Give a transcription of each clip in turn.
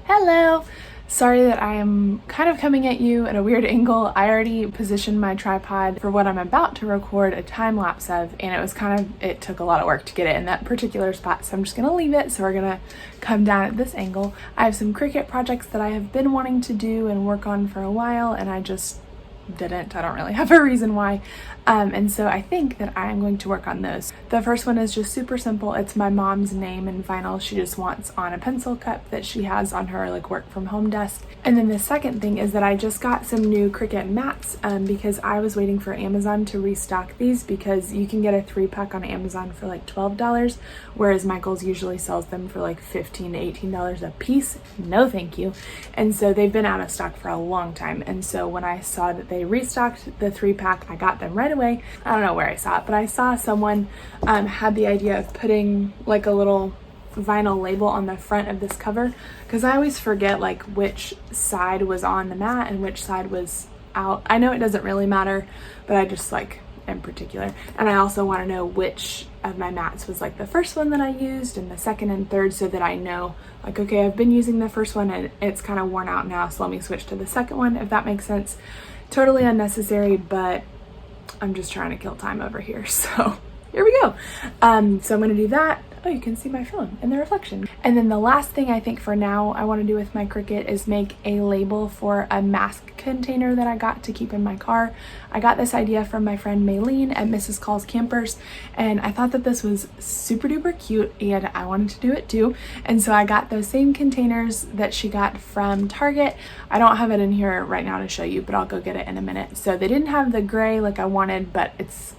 Hello! Sorry that I am kind of coming at you at a weird angle. I already positioned my tripod for what I'm about to record a time lapse of, and it took a lot of work to get it in that particular spot, so I'm just gonna leave it. So we're gonna come down at this angle. I have some Cricut projects that I have been wanting to do and work on for a while, and I just didn't. I don't really have a reason why. And so I think that I'm going to work on those. The first one is just super simple. It's my mom's name in vinyl. She just wants on a pencil cup that she has on her work from home desk. And then the second thing is that I just got some new Qriket Mats because I was waiting for Amazon to restock these, because you can get a 3-pack on Amazon for $12, whereas Michael's usually sells them for $15 to $18 a piece. No thank you. And so they've been out of stock for a long time. And so when I saw that they restocked the 3-pack, I got them right away. I don't know where I saw it, but I saw someone had the idea of putting a little vinyl label on the front of this cover, because I always forget which side was on the mat and which side was out. I know it doesn't really matter, but I just in particular, and I also want to know which of my mats was the first one that I used and the second and third, so that I know okay, I've been using the first one and it's kind of worn out now, so let me switch to the second one, if that makes sense. Totally unnecessary, but I'm just trying to kill time over here, so here we go. So I'm gonna do that. Oh, you can see my phone in the reflection. And then the last thing I think for now I want to do with my Cricut is make a label for a mask container that I got to keep in my car. I got this idea from my friend Mayleen at Mrs. Call's Campers, and I thought that this was super duper cute and I wanted to do it too. And so I got those same containers that she got from Target. I don't have it in here right now to show you, but I'll go get it in a minute. So they didn't have the gray like I wanted, but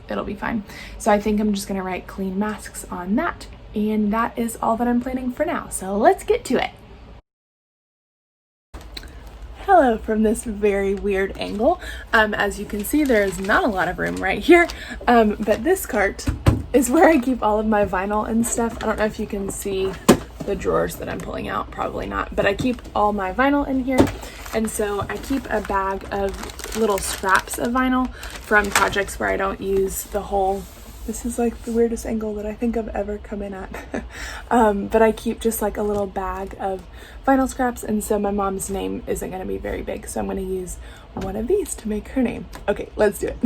it'll be fine. So I think I'm just gonna write clean masks on that. And that is all that I'm planning for now. So let's get to it. Hello from this very weird angle. As you can see, there is not a lot of room right here, but this cart is where I keep all of my vinyl and stuff. I don't know if you can see the drawers that I'm pulling out, probably not, but I keep all my vinyl in here. And so I keep a bag of little scraps of vinyl from projects where I don't use the whole. This is the weirdest angle that I think I've ever come in at. But I keep just a little bag of vinyl scraps, and so my mom's name isn't gonna be very big, so I'm gonna use one of these to make her name. Okay, let's do it.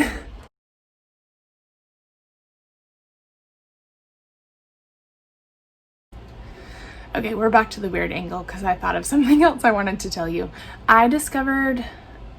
Okay, we're back to the weird angle because I thought of something else I wanted to tell you.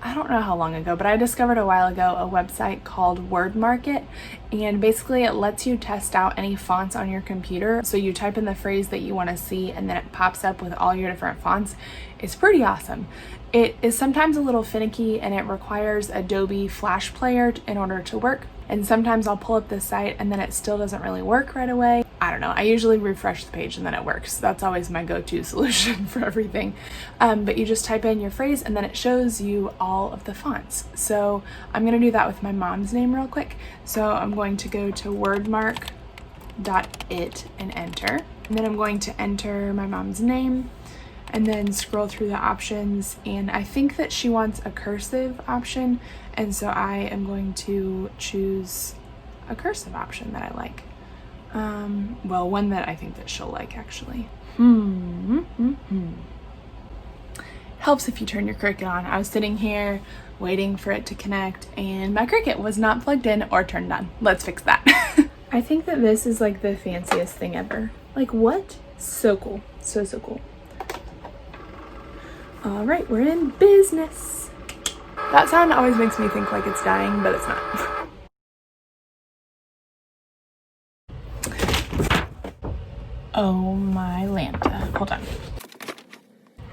I don't know how long ago, but I discovered a while ago a website called Word Market, and basically it lets you test out any fonts on your computer. So you type in the phrase that you want to see and then it pops up with all your different fonts. It's pretty awesome. It is sometimes a little finicky and it requires Adobe Flash Player in order to work. And sometimes I'll pull up this site and then it still doesn't really work right away. I don't know. I usually refresh the page and then it works. That's always my go-to solution for everything. But you just type in your phrase and then it shows you all of the fonts. So I'm going to do that with my mom's name real quick. So I'm going to go to wordmark.it and enter. And then I'm going to enter my mom's name and then scroll through the options. And I think that she wants a cursive option. And so I am going to choose a cursive option that I like. Well, one that I think that she'll like, actually. Helps if you turn your Cricut on. I was sitting here waiting for it to connect and my Cricut was not plugged in or turned on. Let's fix that. I think that this is the fanciest thing ever. What? So cool. So cool. All right, we're in business. That sound always makes me think it's dying, but it's not. Oh my Lanta. Hold on.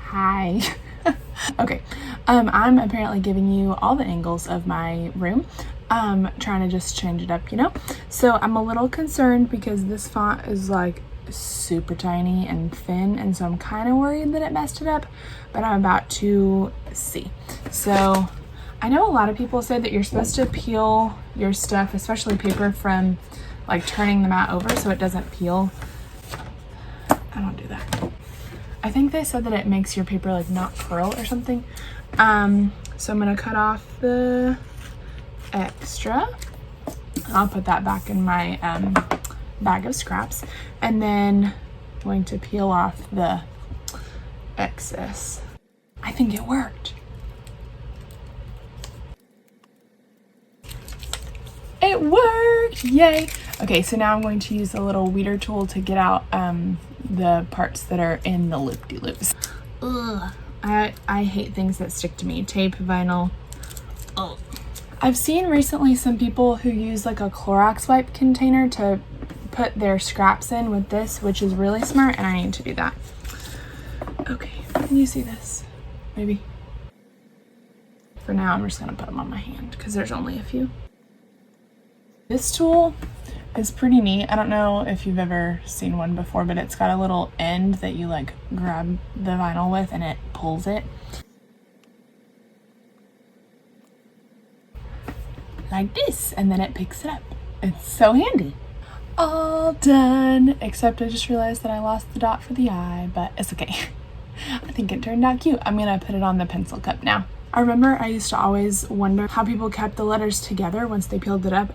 Hi. Okay. I'm apparently giving you all the angles of my room. Trying to just change it up, So I'm a little concerned because this font is super tiny and thin, and so I'm kind of worried that it messed it up, but I'm about to see. So I know a lot of people say that you're supposed to peel your stuff, especially paper, from turning the mat over so it doesn't peel. I don't do that. I think they said that it makes your paper not curl or something. So I'm gonna cut off the extra. I'll put that back in my bag of scraps, and then I'm going to peel off the excess. I think it worked. It worked! Yay! Okay, so now I'm going to use a little weeder tool to get out the parts that are in the loop-de-loops. Ugh. I hate things that stick to me. Tape, vinyl. Ugh. I've seen recently some people who use like a Clorox wipe container to put their scraps in with this, which is really smart, and I need to do that. Okay, can you see this? Maybe. For now, I'm just gonna put them on my hand because there's only a few. This tool is pretty neat. I don't know if you've ever seen one before, but it's got a little end that you like grab the vinyl with and it pulls it. Like this, and then it picks it up. It's so handy. All done, except I just realized that I lost the dot for the eye, but it's okay. I think it turned out cute. I'm gonna put it on the pencil cup now. I remember I used to always wonder how people kept the letters together once they peeled it up.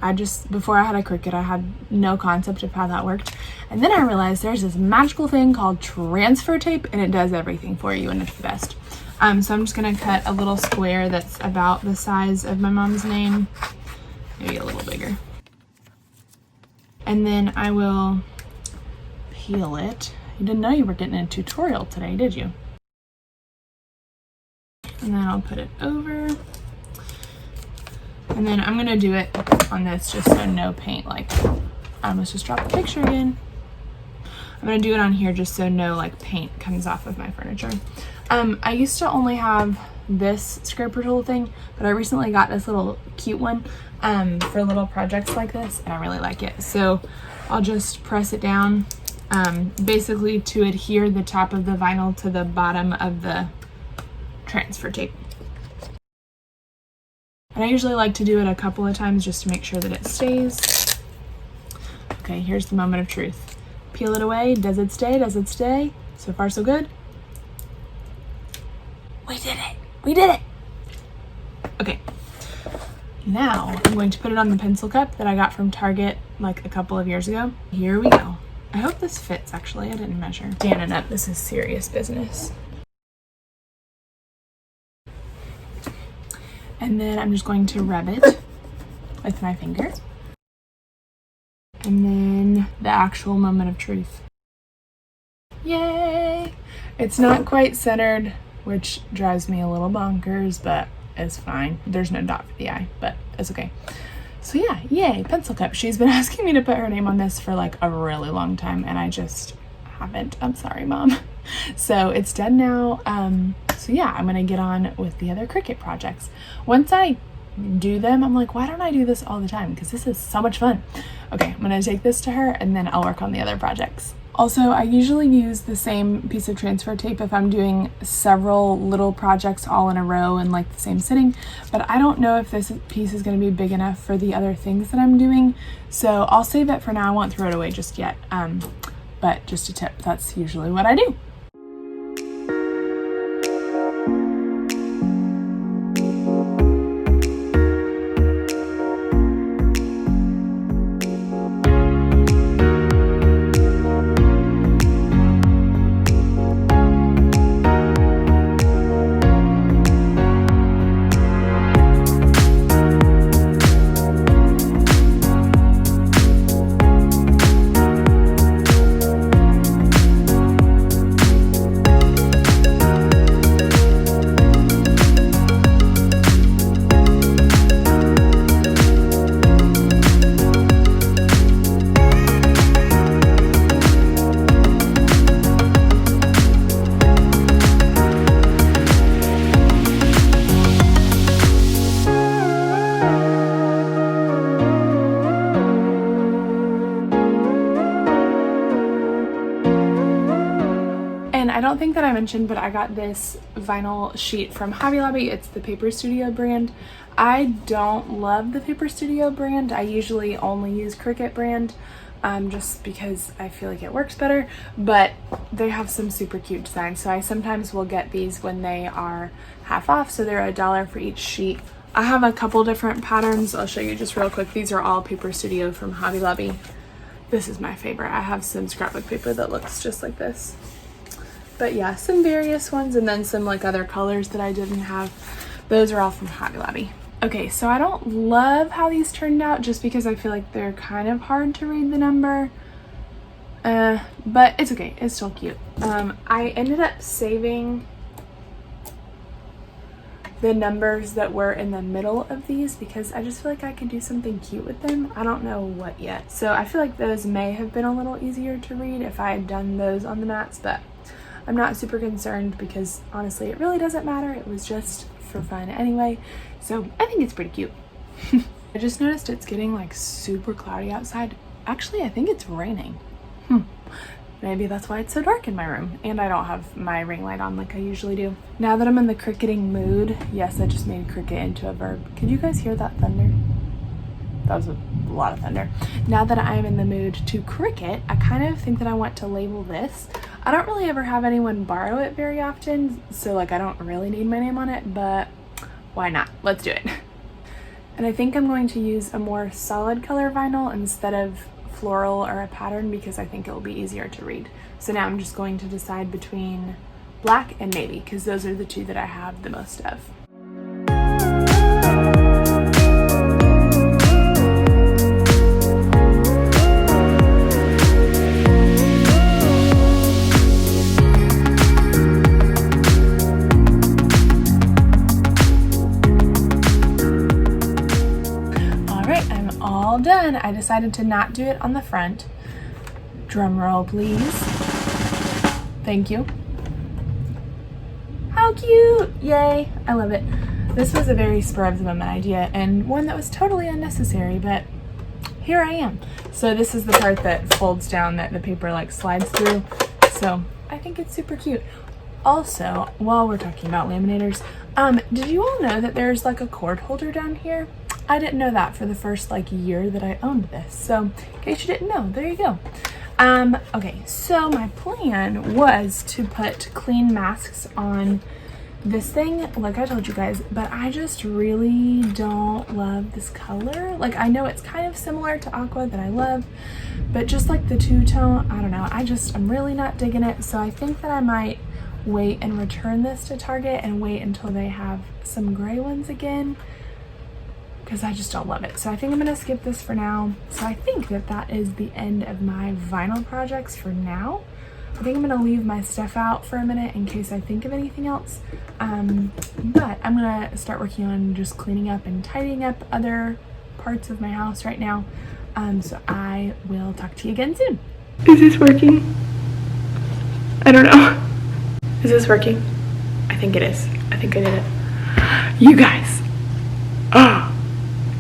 Before I had a Cricut, I had no concept of how that worked. And then I realized there's this magical thing called transfer tape, and it does everything for you, and it's the best. So I'm just gonna cut a little square that's about the size of my mom's name, maybe a little bigger. And then I will peel it. You didn't know you were getting a tutorial today, did you? And then I'll put it over. And then I'm gonna do it on this just so no paint, like, I almost just dropped the picture again. I'm gonna do it on here just so no like paint comes off of my furniture. I used to only have this scraper tool thing, but I recently got this little cute one for little projects like this, and I really like it. So I'll just press it down, basically to adhere the top of the vinyl to the bottom of the transfer tape. And I usually like to do it a couple of times just to make sure that it stays. Okay, here's the moment of truth. Peel it away. Does it stay? Does it stay? So far, so good. We did it. We did it. Okay. Now I'm going to put it on the pencil cup that I got from Target like a couple of years ago. Here we go. I hope this fits, actually. I didn't measure. Standing up, this is serious business. And then I'm just going to rub it with my finger. And then the actual moment of truth. Yay! It's not quite centered, which drives me a little bonkers, but it's fine. There's no dot for the eye, but it's okay. So yeah, yay, pencil cup. She's been asking me to put her name on this for like a really long time, and I just haven't. I'm sorry, Mom. So it's done now. So yeah, I'm gonna get on with the other Cricut projects. Once I do them, I'm like, why don't I do this all the time? Because this is so much fun. Okay, I'm gonna take this to her and then I'll work on the other projects. Also, I usually use the same piece of transfer tape if I'm doing several little projects all in a row in like the same sitting, but I don't know if this piece is gonna be big enough for the other things that I'm doing. So I'll save it for now. I won't throw it away just yet. But just a tip, that's usually what I do. I don't think that I mentioned, but I got this vinyl sheet from Hobby Lobby. It's the Paper Studio brand. I don't love the Paper Studio brand. I usually only use Cricut brand just because I feel like it works better, but they have some super cute designs. So I sometimes will get these when they are half off. So they're $1 for each sheet. I have a couple different patterns. I'll show you just real quick. These are all Paper Studio from Hobby Lobby. This is my favorite. I have some scrapbook paper that looks just like this. But yeah, some various ones, and then some like other colors that I didn't have. Those are all from Hobby Lobby. Okay, so I don't love how these turned out just because I feel like they're kind of hard to read the number. But it's okay, it's still cute. I ended up saving the numbers that were in the middle of these because I just feel like I could do something cute with them. I don't know what yet. So I feel like those may have been a little easier to read if I had done those on the mats, but I'm not super concerned because honestly it really doesn't matter. It was just for fun anyway. So I think it's pretty cute. I just noticed it's getting like super cloudy outside. Actually, I think it's raining. Maybe that's why it's so dark in my room, and I don't have my ring light on like I usually do. Now that I'm in the cricketing mood, yes, I just made cricket into a verb. Could you guys hear that thunder? That was a lot of thunder. Now that I'm in the mood to Cricut, I kind of think that I want to label this. I don't really ever have anyone borrow it very often, so like I don't really need my name on it, but why not? Let's do it. And I think I'm going to use a more solid color vinyl instead of floral or a pattern because I think it will be easier to read. So now I'm just going to decide between black and navy because those are the two that I have the most of. All done. I decided to not do it on the front. Drum roll, please. Thank you. How cute! Yay! I love it. This was a very spur of the moment idea and one that was totally unnecessary, but here I am. So this is the part that folds down that the paper like slides through. So I think it's super cute. Also, while we're talking about laminators, did you all know that there's like a cord holder down here? I didn't know that for the first like year that I owned this. So in case you didn't know, there you go. Okay, so my plan was to put clean masks on this thing, like I told you guys, but I just really don't love this color. Like I know it's kind of similar to aqua that I love, but just like the two-tone, I don't know, I'm really not digging it. So I think that I might wait and return this to Target and wait until they have some gray ones again, because I just don't love it. So I think I'm gonna skip this for now. So I think that that is the end of my vinyl projects for now. I think I'm gonna leave my stuff out for a minute in case I think of anything else. But I'm gonna start working on just cleaning up and tidying up other parts of my house right now. So I will talk to you again soon. Is this working? I don't know. Is this working? I think it is. I think I did it. You guys. Oh.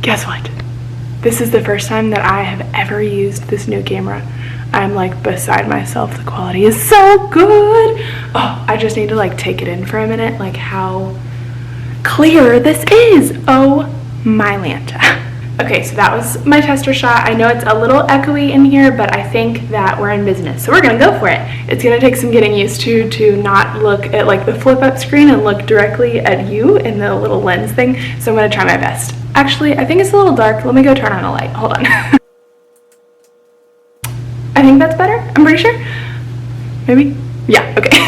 Guess what? This is the first time that I have ever used this new camera. I'm like beside myself. The quality is so good. Oh, I just need to like take it in for a minute, like how clear this is. Oh my Lanta. Okay, so that was my tester shot. I know it's a little echoey in here, but I think that we're in business. So we're gonna go for it. It's gonna take some getting used to not look at like the flip up screen and look directly at you in the little lens thing. So I'm gonna try my best. Actually, I think it's a little dark. Let me go turn on a light. Hold on. I think that's better. I'm pretty sure. Maybe? Yeah, okay.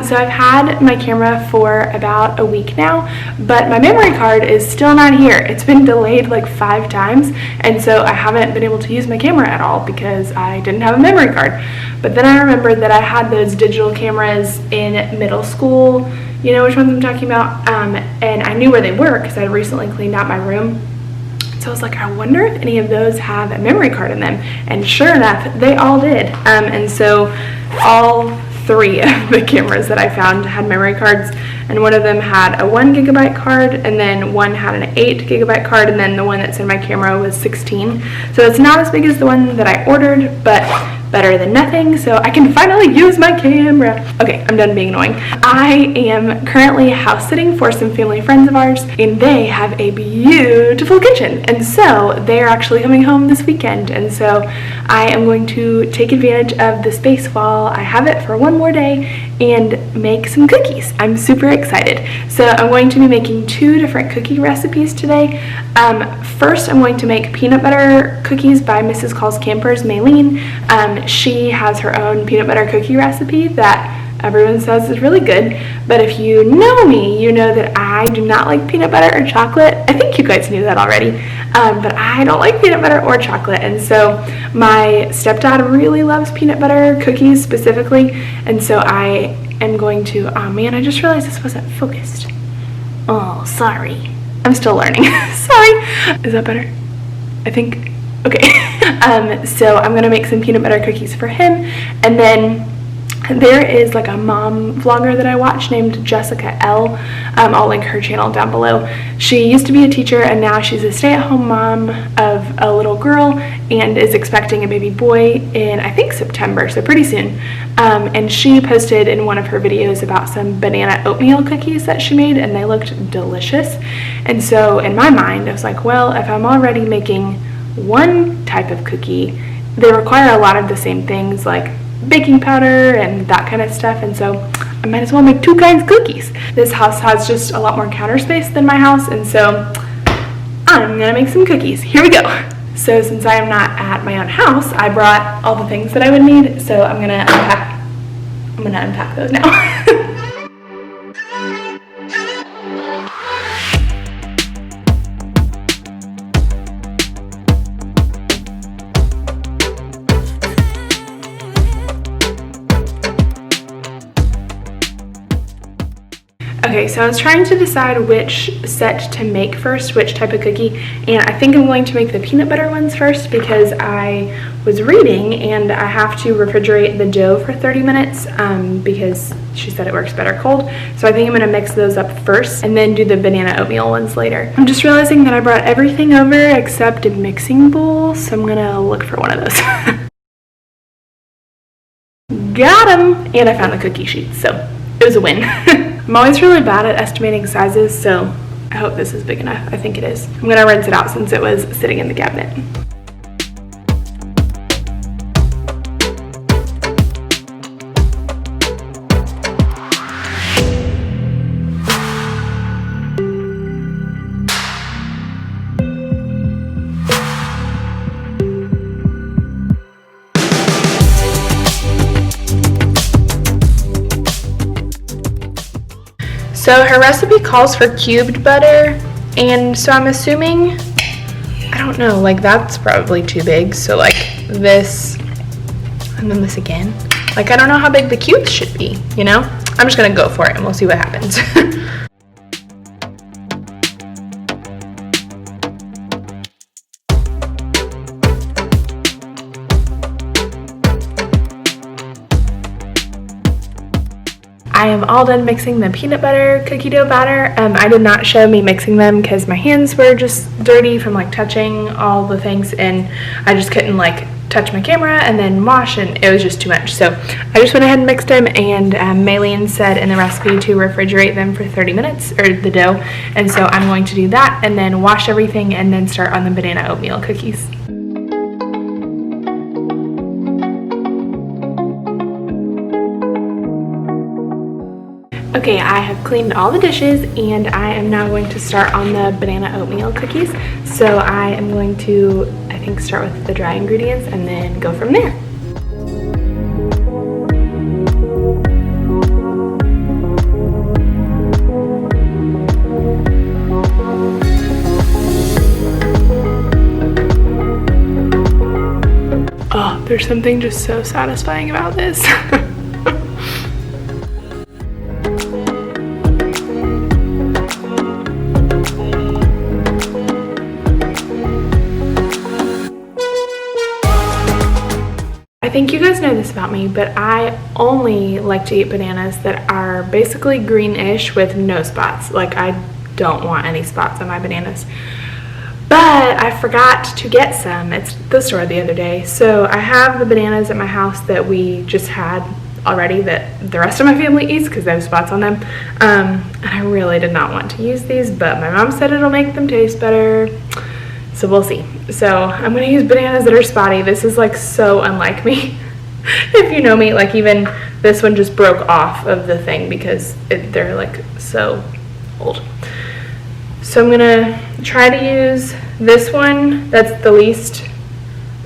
So I've had my camera for about a week now, but my memory card is still not here. It's been delayed like 5 times, and so I haven't been able to use my camera at all because I didn't have a memory card. But then I remembered that I had those digital cameras in middle school. You know which ones I'm talking about? And I knew where they were because I had recently cleaned out my room. So I was like, I wonder if any of those have a memory card in them. And sure enough, they all did. And so all 3 of the cameras that I found had memory cards. And one of them had a 1 gigabyte card, and then one had an 8 gigabyte card, and then the one that's in my camera was 16. So it's not as big as the one that I ordered, but better than nothing, so I can finally use my camera. Okay, I'm done being annoying. I am currently house sitting for some family friends of ours, and they have a beautiful kitchen, and so they're actually coming home this weekend, and so I am going to take advantage of the space while I have it for one more day and make some cookies. I'm super excited. So I'm going to be making 2 different cookie recipes today. First, I'm going to make peanut butter cookies by Mrs. Calls Campers, Mayleen. She has her own peanut butter cookie recipe that everyone says is really good. But if you know me, you know that I do not like peanut butter or chocolate. I think you guys knew that already, but I don't like peanut butter or chocolate. And so my stepdad really loves peanut butter cookies specifically, and so I am going to, oh man, I just realized this wasn't focused. Oh, sorry. I'm still learning. Sorry. Is that better? I think. Okay. So I'm gonna make some peanut butter cookies for him, and then there is like a mom vlogger that I watch named Jessica Elle. I'll link her channel down below. She used to be a teacher, and now she's a stay-at-home mom of a little girl and is expecting a baby boy in, I think, September, so pretty soon. And she posted in one of her videos about some banana oatmeal cookies that she made, and they looked delicious. And so in my mind, I was like, well, if I'm already making one type of cookie, they require a lot of the same things like baking powder and that kind of stuff, and so I might as well make two kinds of cookies. This house has just a lot more counter space than my house, and so I'm gonna make some cookies. Here we go. So since I am not at my own house, I brought all the things that I would need, so I'm gonna unpack those now. Okay, so I was trying to decide which set to make first, which type of cookie, and I think I'm going to make the peanut butter ones first because I was reading and I have to refrigerate the dough for 30 minutes because she said it works better cold. So I think I'm going to mix those up first and then do the banana oatmeal ones later. I'm just realizing that I brought everything over except a mixing bowl, so I'm going to look for one of those. Got them! And I found the cookie sheet, so it was a win. I'm always really bad at estimating sizes, so I hope this is big enough. I think it is. I'm gonna rinse it out since it was sitting in the cabinet. So her recipe calls for cubed butter, and so I'm assuming, I don't know, like that's probably too big, so like this, and then this again. Like I don't know how big the cubes should be, you know? I'm just gonna go for it and we'll see what happens. I am all done mixing the peanut butter cookie dough batter. I did not show me mixing them because my hands were just dirty from like touching all the things, and I just couldn't like touch my camera and then wash, and it was just too much. So I just went ahead and mixed them, and Mayleen said in the recipe to refrigerate them for 30 minutes, or the dough, and so I'm going to do that and then wash everything and then start on the banana oatmeal cookies. Okay, I have cleaned all the dishes and I am now going to start on the banana oatmeal cookies. So I am going to, I think, start with the dry ingredients and then go from there. Oh, there's something just so satisfying about this. I think you guys know this about me, but I only like to eat bananas that are basically greenish with no spots. Like I don't want any spots on my bananas. But I forgot to get some at the store the other day. So I have the bananas at my house that we just had already that the rest of my family eats because they have spots on them. And I really did not want to use these, but my mom said it'll make them taste better. So we'll see. So I'm gonna use bananas that are spotty. This is like so unlike me. If you know me, like even this one just broke off of the thing because they're like so old. So I'm gonna try to use this one that's the least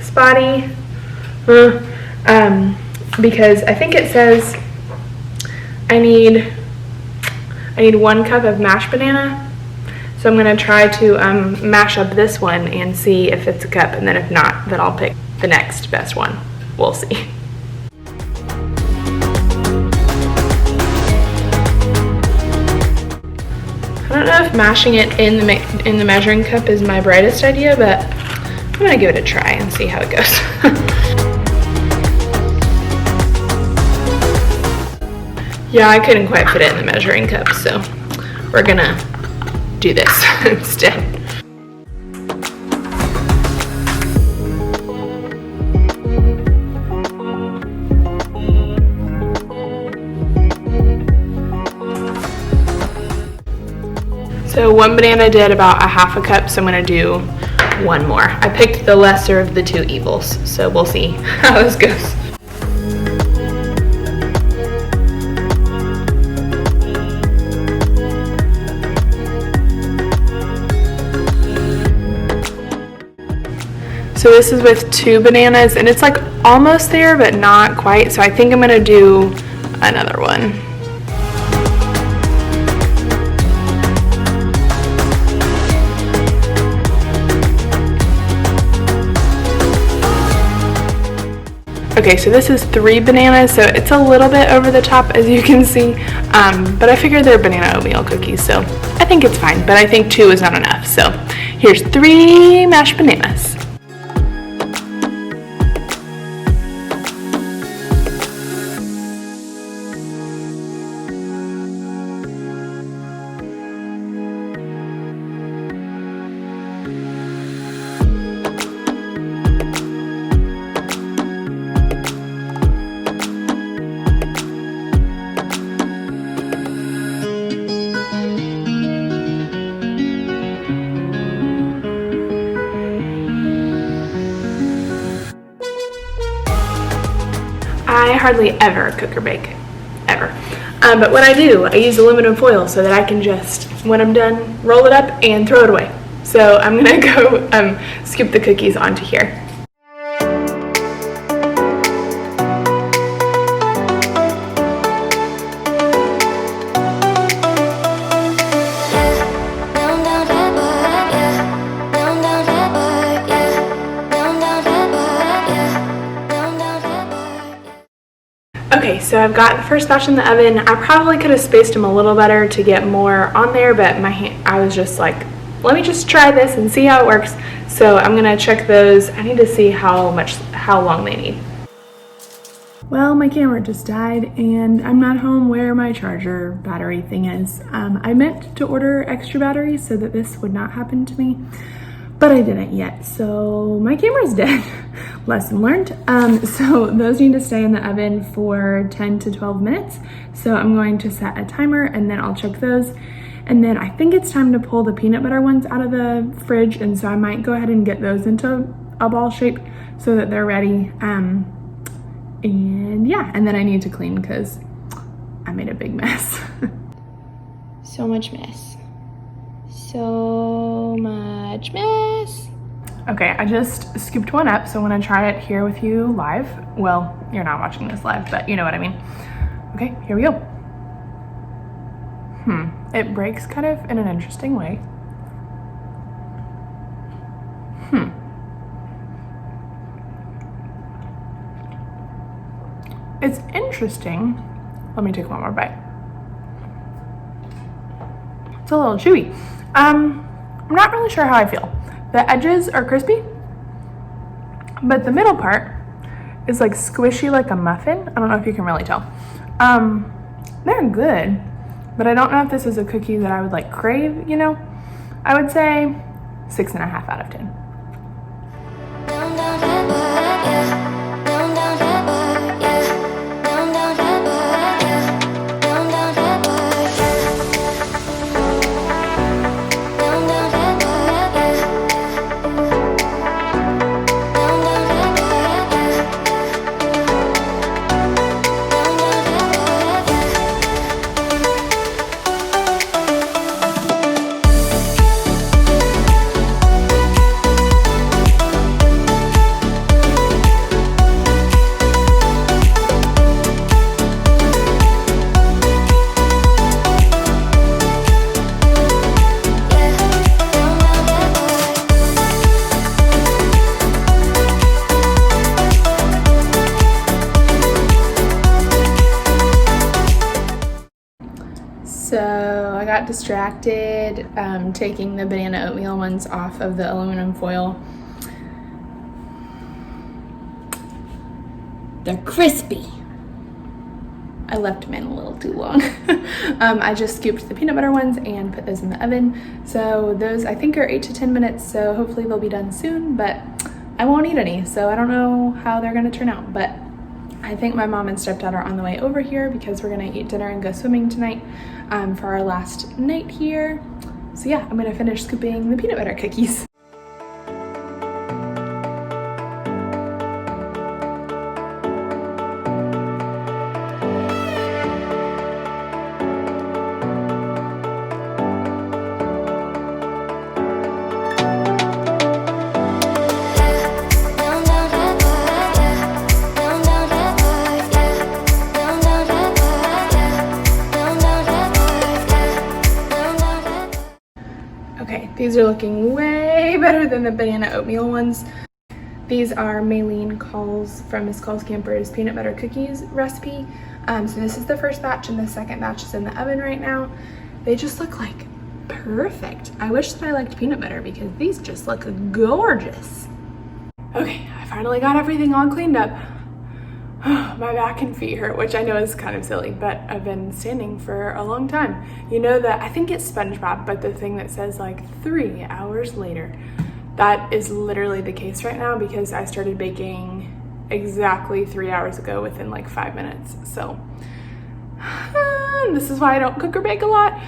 spotty because I think it says I need 1 cup of mashed banana. So I'm gonna try to mash up this one and see if it's a cup, and then if not, then I'll pick the next best one. We'll see. I don't know if mashing it in the measuring cup is my brightest idea, but I'm gonna give it a try and see how it goes. Yeah, I couldn't quite fit it in the measuring cup, so we're gonna do this instead. So 1 banana did about a half a cup, so I'm gonna do 1 more. I picked the lesser of the 2 evils, so we'll see how this goes. So this is with 2 bananas, and it's like almost there, but not quite. So I think I'm gonna do another one. Okay, so this is 3 bananas, so it's a little bit over the top, as you can see, but I figured they're banana oatmeal cookies, so I think it's fine, but I think 2 is not enough. So here's 3 mashed bananas. I hardly ever cook or bake, ever. But what I do, I use aluminum foil so that I can just, when I'm done, roll it up and throw it away. So I'm gonna go scoop the cookies onto here. Okay, so I've got the first batch in the oven. I probably could have spaced them a little better to get more on there, but I was just like, let me just try this and see how it works. So I'm gonna check those. I need to see how long they need. Well, my camera just died and I'm not home where my charger battery thing is. I meant to order extra batteries so that this would not happen to me, but I didn't yet, so my camera's dead. Lesson learned. So those need to stay in the oven for 10 to 12 minutes. So I'm going to set a timer and then I'll check those. And then I think it's time to pull the peanut butter ones out of the fridge, and so I might go ahead and get those into a ball shape so that they're ready. And yeah, and then I need to clean because I made a big mess. So much mess. So much mess. Okay, I just scooped one up, so I'm gonna try it here with you live. Well, you're not watching this live, but you know what I mean. Okay, here we go. It breaks kind of in an interesting way. It's interesting. Let me take one more bite. It's a little chewy. I'm not really sure how I feel. The edges are crispy, but the middle part is like squishy like a muffin. I don't know if you can really tell. They're good, but I don't know if this is a cookie that I would like crave, you know? I would say 6.5 out of 10. got distracted taking the banana oatmeal ones off of the aluminum foil. They're crispy. I left them in a little too long. I just scooped the peanut butter ones and put those in the oven. So those I think are 8 to 10 minutes, so hopefully they'll be done soon, but I won't eat any, so I don't know how they're gonna turn out. But I think my mom and stepdad are on the way over here because we're gonna eat dinner and go swimming tonight for our last night here. So yeah, I'm gonna finish scooping the peanut butter cookies. Okay, these are looking way better than the banana oatmeal ones. These are Mayleen calls from Miss Calls Camper's peanut butter cookies recipe. So this is the first batch and the second batch is in the oven right now. They just look like perfect. I wish that I liked peanut butter because these just look gorgeous. Okay, I finally got everything all cleaned up. My back and feet hurt, which I know is kind of silly, but I've been standing for a long time. You know that, I think it's SpongeBob, but the thing that says like 3 hours later, that is literally the case right now because I started baking exactly 3 hours ago within like 5 minutes. So this is why I don't cook or bake a lot.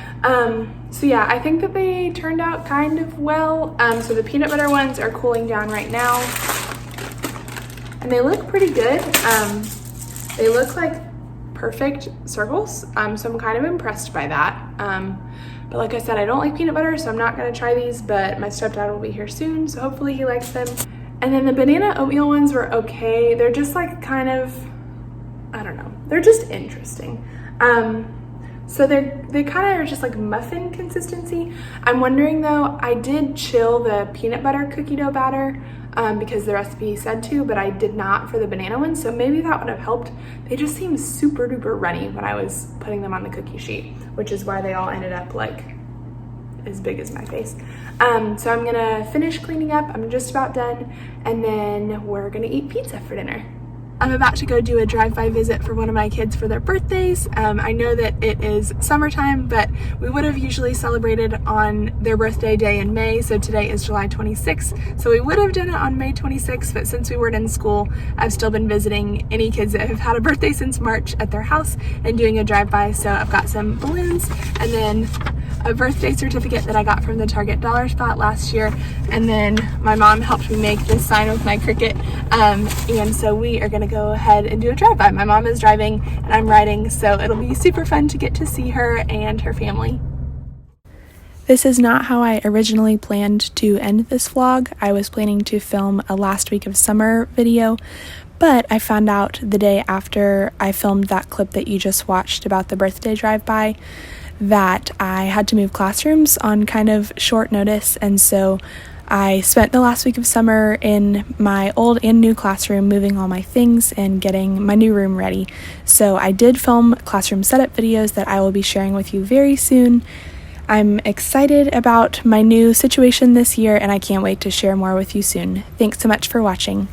So yeah, I think that they turned out kind of well. So the peanut butter ones are cooling down right now. And they look pretty good. They look like perfect circles, so I'm kind of impressed by that. But like I said, I don't like peanut butter, so I'm not gonna try these, but my stepdad will be here soon, so hopefully he likes them. And then the banana oatmeal ones were okay. They're just like kind of, I don't know, they're just interesting. So they kind of are just like muffin consistency. I'm wondering though, I did chill the peanut butter cookie dough batter because the recipe said to, but I did not for the banana one, so maybe that would have helped. They just seem super duper runny when I was putting them on the cookie sheet, which is why they all ended up like as big as my face. So I'm gonna finish cleaning up, I'm just about done, and then we're gonna eat pizza for dinner. I'm about to go do a drive-by visit for one of my kids for their birthdays. I know that it is summertime, but we would have usually celebrated on their birthday day in May, so today is July 26th. So we would have done it on May 26th, but since we weren't in school, I've still been visiting any kids that have had a birthday since March at their house and doing a drive-by. So I've got some balloons and then a birthday certificate that I got from the Target dollar spot last year, and then my mom helped me make this sign with my Cricut, and so we are gonna go ahead and do a drive-by. My mom is driving and I'm riding, so it'll be super fun to get to see her and her family. This is not how I originally planned to end this vlog. I was planning to film a last week of summer video, but I found out the day after I filmed that clip that you just watched about the birthday drive-by that I had to move classrooms on kind of short notice, and so I spent the last week of summer in my old and new classroom moving all my things and getting my new room ready. So I did film classroom setup videos that I will be sharing with you very soon. I'm excited about my new situation this year and I can't wait to share more with you soon. Thanks so much for watching.